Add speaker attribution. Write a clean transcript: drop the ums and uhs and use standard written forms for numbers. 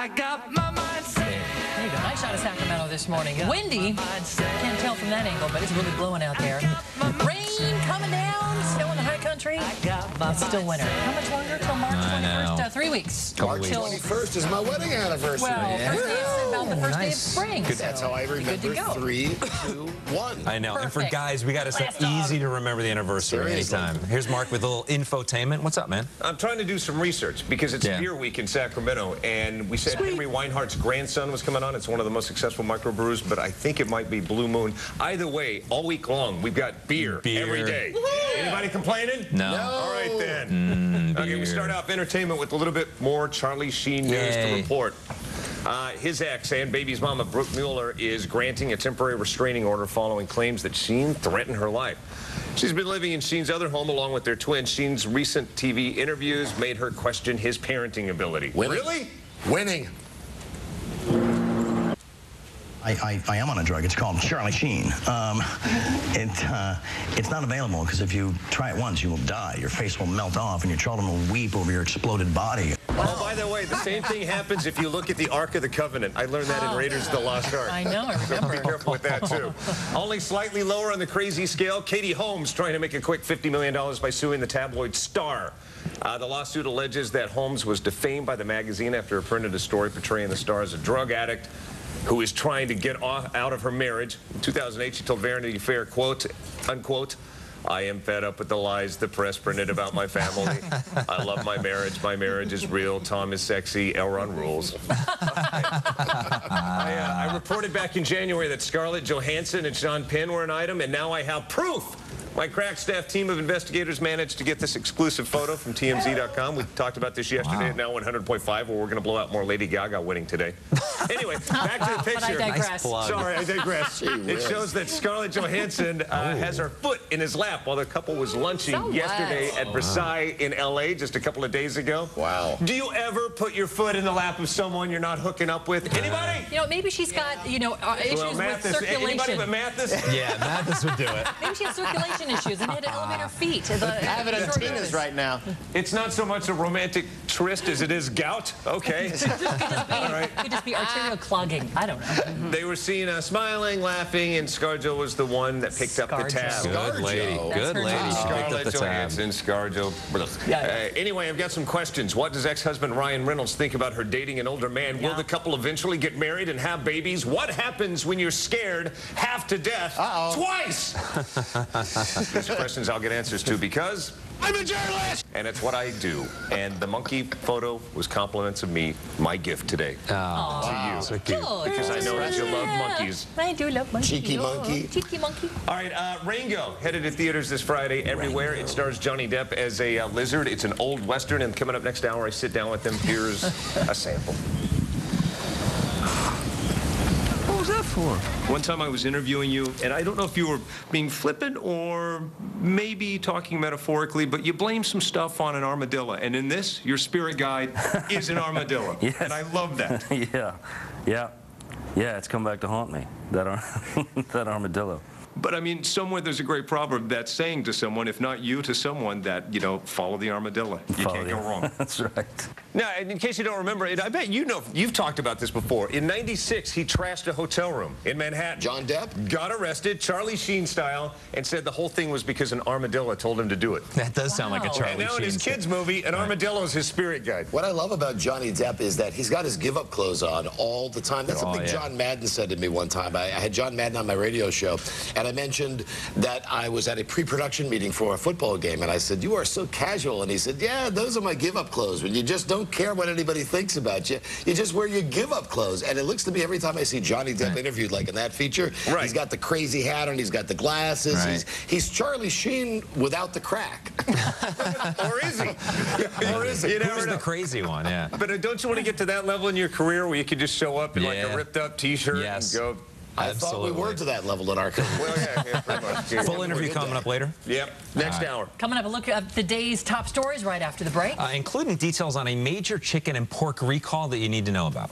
Speaker 1: I got my mind set.
Speaker 2: There you go. Nice shot of Sacramento this morning. Windy. Can't tell from that angle, but it's really blowing out there. Rain coming down. Snow in the high country. It's still winter. How much longer till March 21st? 3 weeks.
Speaker 3: March 21st is my wedding anniversary.
Speaker 2: Well, first day is about the first day of spring.
Speaker 3: That's how I remember. 3, 2, 1.
Speaker 4: I know.
Speaker 2: Perfect.
Speaker 4: And for guys, we got to say easy to remember the anniversary anytime. Here's Mark with a little infotainment. What's up, man?
Speaker 5: I'm trying to do some research because it's Beer Week in Sacramento, and we said Henry Weinhardt's grandson was coming on. It's one of the most successful microbrewers, but I think it might be Blue Moon. Either way, all week long, we've got beer. Every day. Anybody complaining?
Speaker 4: No.
Speaker 5: All right, then. Okay, we start off entertainment with a little bit more Charlie Sheen news to report. His ex and baby's mama, Brooke Mueller, is granting a temporary restraining order following claims that Sheen threatened her life. She's been living in Sheen's other home along with their twin. Sheen's recent TV interviews made her question his parenting ability.
Speaker 3: Winning.
Speaker 5: Really?
Speaker 3: Winning.
Speaker 6: I am on a drug. It's called Charlie Sheen. It's not available because if you try it once, you will die. Your face will melt off and your children will weep over your exploded body.
Speaker 5: Oh, by the way, the same thing happens if you look at the Ark of the Covenant. I learned that in Raiders of the Lost Ark.
Speaker 2: I know, I remember.
Speaker 5: So be careful with that, too. Only slightly lower on the crazy scale, Katie Holmes trying to make a quick $50 million by suing the tabloid Star. The lawsuit alleges that Holmes was defamed by the magazine after it printed a story portraying the Star as a drug addict who is trying to get out of her marriage. In 2008, she told Vanity Fair, quote, unquote, I am fed up with the lies the press printed about my family. I love my marriage. My marriage is real. Tom is sexy. Elron rules. I reported back in January that Scarlett Johansson and Sean Penn were an item, and now I have proof. My crack staff team of investigators managed to get this exclusive photo from TMZ.com. We talked about this yesterday at Now 100.5, where we're going to blow out more Lady Gaga winning today. Anyway, back to the picture.
Speaker 2: But I digress.
Speaker 4: Nice plug.
Speaker 5: Sorry, I digress. It shows that Scarlett Johansson has her foot in his lap while the couple was lunching yesterday at Versailles in L.A. just a couple of days ago.
Speaker 3: Wow.
Speaker 5: Do you ever put your foot in the lap of someone you're not hooking up with? Anybody?
Speaker 2: You know, maybe she's got, issues with circulation.
Speaker 5: Anybody but Mathis?
Speaker 4: Yeah, Mathis would do it.
Speaker 2: Maybe she has circulation issues and they had to elevate her feet.
Speaker 7: I have it on Tina's right now.
Speaker 5: It's not so much a romantic tryst as it is gout. Okay.
Speaker 2: Could just be arterial clogging. I don't know.
Speaker 5: They were seen smiling, laughing, and ScarJo was the one that picked up the tab.
Speaker 4: Good lady. Good lady.
Speaker 5: Scarlett Johansson, ScarJo. Anyway, I've got some questions. What does ex-husband Ryan Reynolds think about her dating an older man? Will the couple eventually get married and have babies? What happens when you're scared half to death twice? These questions I'll get answers to because I'm a journalist, and it's what I do. And the monkey photo was compliments of me, my gift today to you.
Speaker 4: So cute.
Speaker 5: Because I know that you love monkeys.
Speaker 2: I do love monkeys.
Speaker 3: Cheeky monkey.
Speaker 2: Cheeky monkey.
Speaker 5: All right, Rango, headed to theaters this Friday everywhere. It stars Johnny Depp as a lizard. It's an old Western, and coming up next hour, I sit down with them. Here's a sample. What was that for? One time I was interviewing you, and I don't know if you were being flippant or maybe talking metaphorically, but you blamed some stuff on an armadillo. And in this, your spirit guide is an armadillo.
Speaker 8: Yes.
Speaker 5: And I love that.
Speaker 8: Yeah, it's come back to haunt me, that armadillo.
Speaker 5: But, I mean, somewhere there's a great proverb that's saying to someone, if not you, to someone, that, follow the armadillo. You can't go wrong.
Speaker 8: That's right.
Speaker 5: Now, in case you don't remember, I bet you know, you've talked about this before. In '96, he trashed a hotel room in Manhattan.
Speaker 3: John Depp?
Speaker 5: Got arrested, Charlie Sheen style, and said the whole thing was because an armadillo told him to do it.
Speaker 4: That does sound like a Charlie Sheen.
Speaker 5: And now in his kids' movie, an armadillo is his spirit guide.
Speaker 3: What I love about Johnny Depp is that he's got his give-up clothes on all the time. That's something John Madden said to me one time. I had John Madden on my radio show, and I mentioned that I was at a pre-production meeting for a football game, and I said, you are so casual. And he said, yeah, those are my give-up clothes. When you just don't care what anybody thinks about you, you just wear your give-up clothes. And it looks to me every time I see Johnny Depp interviewed, like in that feature, he's got the crazy hat on, he's got the glasses. He's Charlie Sheen without the crack.
Speaker 5: Or is he? Or is he?
Speaker 4: Who's the crazy one, yeah.
Speaker 5: But don't you want to get to that level in your career where you can just show up in like a ripped-up T-shirt and go...
Speaker 3: I thought we were to that level in our career.
Speaker 5: Well, yeah, pretty much.
Speaker 4: Full interview coming up later.
Speaker 5: Yep, next hour.
Speaker 2: Coming up, a look at the day's top stories right after the break.
Speaker 4: Including details on a major chicken and pork recall that you need to know about.